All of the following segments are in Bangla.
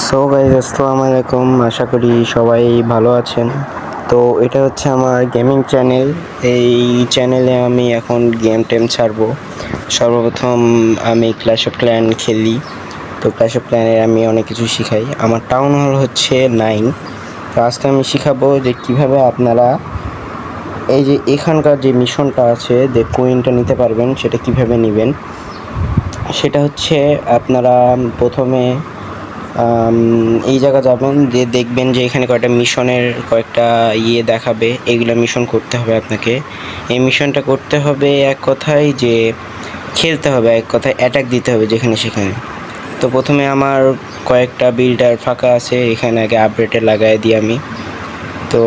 সো গাইজ আসসালামু আলাইকুম, আশা করি সবাই ভালো আছেন। তো এটা হচ্ছে আমার গেমিং চ্যানেল। এই চ্যানেলে আমি এখন গেম টেম ছাড়বো। সর্বপ্রথম আমি ক্ল্যাশ অফ ক্ল্যান খেলি। তো ক্ল্যাশ অফ ক্ল্যানে আমি অনেক কিছু শিখাই। আমার টাউন হল হচ্ছে 9। তো আজকে আমি শিখাবো যে কিভাবে আপনারা এই যে এখানকার যে মিশনটা আছে, যে কুইনটা নিতে পারবেন, সেটা কিভাবে নেবেন। সেটা হচ্ছে আপনারা প্রথমে এই জায়গা যাবেন, যে দেখবেন যে এখানে কয়েকটা দেখাবে। এইগুলো মিশন করতে হবে আপনাকে। এই মিশনটা করতে হবে এক কথায় যে খেলতে হবে, এক কথায় অ্যাটাক দিতে হবে যেখানে সেখানে। তো প্রথমে আমার কয়েকটা বিল্ডার ফাঁকা আছে, এখানে আগে আপডেটে লাগাই দিই আমি। তো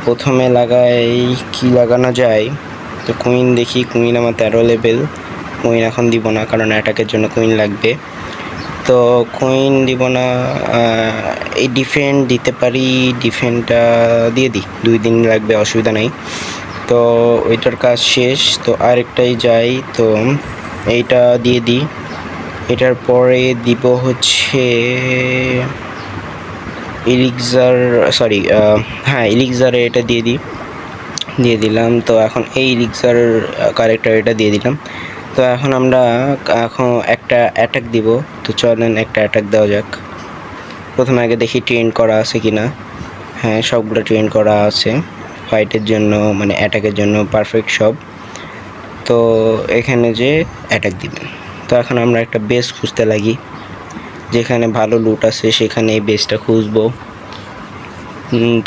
প্রথমে কি লাগানো যায়, তো কুইন দেখি। কুইন আমার 13 লেভেল। কুইন এখন দিব না, কারণ অ্যাটাকের জন্য কুইন লাগবে। তো কুইন দিব না, এই ডিফেন্ড দিতে পারি। ডিফেন্ডটা দিয়ে দিই, 2 দিন লাগবে, অসুবিধা নেই। তো ওইটার কাজ শেষ, তো আরেকটাই যাই। তো এইটা দিয়ে দিই। এটার পরে দিব হচ্ছে এলিক্সারে এটা দিয়ে দিলাম। তো এখন এই এলিক্সার ক্যারেক্টার এটা দিয়ে দিলাম। তো এখন আমরা একটা অ্যাটাক দিব। তো চলেন একটা অ্যাটাক দেওয়া যাক। প্রথমে আগে দেখি ট্রেন করা আছে কি না। হ্যাঁ, সবগুলো ট্রেন করা আছে ফাইটের জন্য, মানে অ্যাটাকের জন্য পারফেক্ট সব। তো এখানে যে অ্যাটাক দিবেন। তো এখন আমরা একটা বেস খুঁজতে লাগি, যেখানে ভালো লুট আছে সেখানে এই বেসটা খুঁজবো।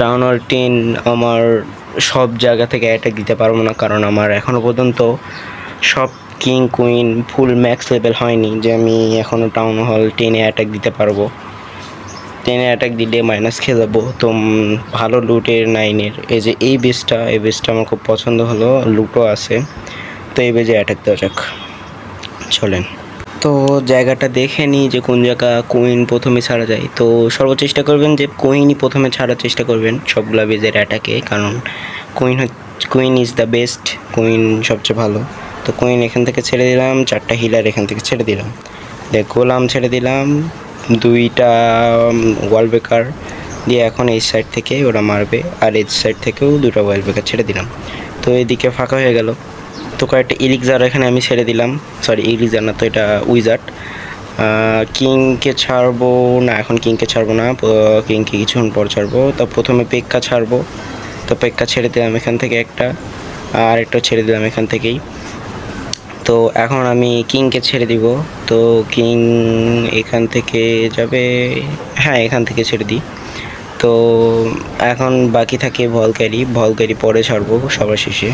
টাউন হল 10 আমার সব জায়গা থেকে অ্যাটাক দিতে পারবো না, কারণ আমার এখনও পর্যন্ত সব কিং কুইন ফুল ম্যাক্স লেভেল হয়নি যে আমি এখনও টাউন হল 10-এ অ্যাটাক দিতে পারবো। 10-এ অ্যাটাক দিলে মাইনাস খেয়ে যাবো। তো ভালো লুটের 9-এর এই বেসটা আমার খুব পছন্দ হলো, লুটও আছে। তো এই বেজে অ্যাটাক দেওয়া যাক, চলেন। তো জায়গাটা দেখে নিই যে কোন জায়গা কুইন প্রথমে ছাড়া যায়। তো চেষ্টা করবেন যে কুইনই প্রথমে ছাড়ার চেষ্টা করবেন সবগুলা বেজের অ্যাটাকে, কারণ queen is the best. Queen সবচেয়ে ভালো। তো কুইন এখান থেকে ছেড়ে দিলাম, 4টা হিলার এখান থেকে ছেড়ে দিলাম। গোলাম ছেড়ে দিলাম, 2টা ওয়াল ব্রেকার দিয়ে। এখন এই সাইড থেকে ওরা মারবে, আর এই সাইড থেকেও 2টা ওয়াল ব্রেকার ছেড়ে দিলাম। তো এদিকে ফাঁকা হয়ে গেল। তো কয়েকটা ইলিক্সার এখানে আমি ছেড়ে দিলাম। সরি, ইলিক্সার না, তো এটা উইজার্ড। কিংকে ছাড়বো না, এখন কিংকে ছাড়বো না, কিংকে কিছুক্ষণ পর ছাড়বো। তো প্রথমে পেক্কা ছাড়বো। তো পেক্কা ছেড়ে দিলাম এখান থেকে একটা, আর একটা ছেড়ে দিলাম এখান থেকেই। তো এখন আমি কিংকে ছেড়ে দিব। তো কিং এখান থেকে যাবে, হ্যাঁ এখান থেকে ছেড়ে দিই। তো এখন বাকি থাকে ভলক্যারি পরে ছাড়বো সবার শেষে।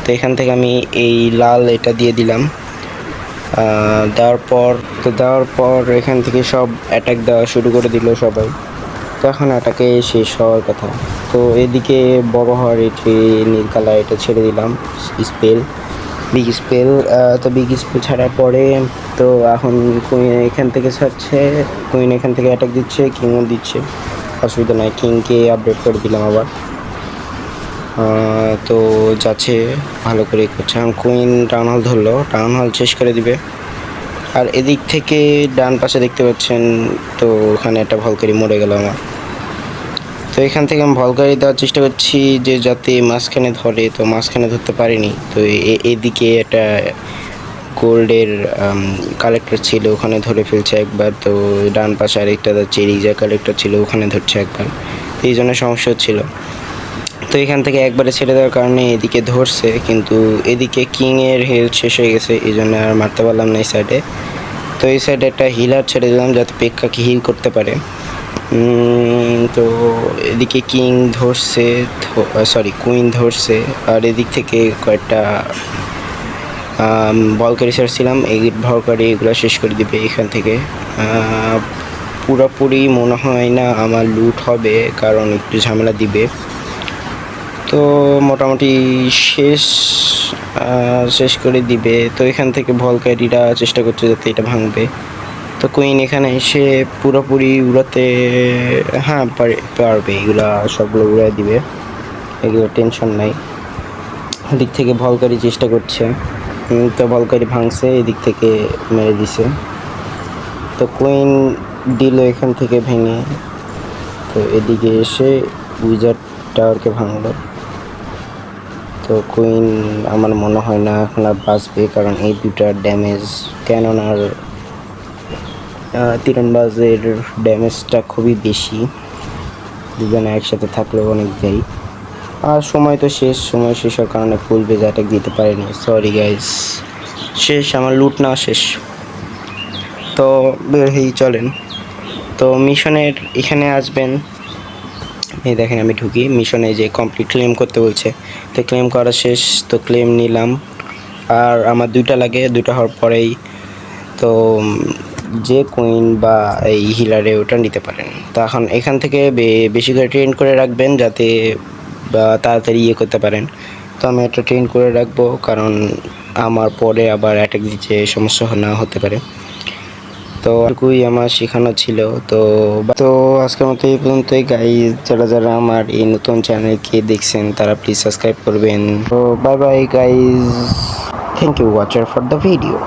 তো এখান থেকে আমি এই লাল এটা দিয়ে দিলাম। দেওয়ার পর এখান থেকে সব অ্যাটাক দেওয়া শুরু করে দিল সবাই। তো এখন অ্যাটাকে শেষ হওয়ার কথা। তো এদিকে বড় হওয়ার নীল কালার এটা ছেড়ে দিলাম, বিগ স্পেল। তো বিগ স্পেল ছাড়ার পরে তো এখন কুইন এখান থেকে ছাড়ছে, কুইন এখান থেকে অ্যাটাক দিচ্ছে, কিংও দিচ্ছে, অসুবিধা নাই। কিংকে আপডেট করে দিলাম আবার। তো যাচ্ছে, ভালো করে করছে। এখন কুইন টাউন হল ধরলো, টাউন হল শেষ করে দিবে। আর এদিক থেকে ডান পাশে দেখতে পাচ্ছেন, তো ওখানে একটা ভলকারি মরে গেল আমার। তো এখান থেকে আমি ভলকারি দেওয়ার চেষ্টা করছি যে যাতে মাঝখানে ধরে, তো মাঝখানে ধরতে পারিনি। তো এদিকে একটা গোল্ডের কালেক্টর ছিল, ওখানে ধরে ফেলছে একবার। তো ডান পাশে আরেকটা চেরিজা কালেক্টর ছিল, ওখানে ধরছে একবার। এই জন্য সমস্যা হচ্ছিল। তো এখান থেকে একবারে ছেড়ে দেওয়ার কারণে এদিকে ধরছে, কিন্তু এদিকে কিংয়ের হেলথ শেষ হয়ে গেছে, এই জন্য আর মারতে পারলাম না এই সাইডে। তো এই সাইডে একটা হিলার ছেড়ে দিলাম যাতে পেক্কাকে হিল করতে পারে। তো এদিকে কুইন ধরছে, আর এদিক থেকে কয়েকটা ভলকারি ছেড়েছিলাম। এই ভলকারি এগুলো শেষ করে দিবে এখান থেকে। পুরোপুরি মনে হয় না আমার লুট হবে, কারণ একটু ঝামেলা দিবে। তো মোটামুটি শেষ করে দিবে। তো এখান থেকে ভলকারিরা চেষ্টা করছে যাতে এটা ভাঙবে। তো কুইন এখানে এসে পুরোপুরি উড়াতে, হ্যাঁ পারবে, এগুলা সবগুলো উড়াই দিবে, এগুলো টেনশন নাই। এদিক থেকে ভলকারি চেষ্টা করছে, তো ভলকারি ভাঙছে, এদিক থেকে মেরে দিছে। তো কুইন দিল এখান থেকে ভেঙে, তো এদিকে এসে উইজার্ড টাওয়ারকে ভাঙলো। তো কুইন আমার মনে হয় না এখন আর বাঁচবে, কারণ এই দুটার ড্যামেজ ক্যাননার তীরন্দাজের ড্যামেজটা খুবই বেশি, দুজনে একসাথে থাকলেও অনেক দেয়। আর সময় তো শেষ, সময় শেষের কারণে ফুল বেজ অ্যাটাক দিতে পারিনি, সরি গাইস। শেষ, আমার লুট না শেষ। তো বের হয়েই চলেন। তো মিশনের এখানে আসবেন, এই দেখেন আমি ঢুকি মিশনে, যে কমপ্লিট ক্লেম করতে বলছে। তো ক্লেম করা শেষ, তো ক্লেম নিলাম। আর আমার দুইটা লাগে, দুইটা হওয়ার পরেই তো যে কুইন বা এই হিলারে ওটা নিতে পারেন। তো এখন এখান থেকে বেশি করে ট্রেন করে রাখবেন, যাতে বা তাড়াতাড়ি ইয়ে করতে পারেন। তো আমি একটা ট্রেন করে রাখবো, কারণ আমার পরে আবার অ্যাটাক দিতে সমস্যা না হতে পারে। তো এটুকুই আমার শেখানো ছিল। তো আজকের মতো এই পর্যন্তই গাইজ। যারা যারা আমার এই নতুন চ্যানেলকে দেখছেন তারা প্লিজ সাবস্ক্রাইব করবেন। তো bye bye guys, thank you ওয়াচার ফর দ্য ভিডিও।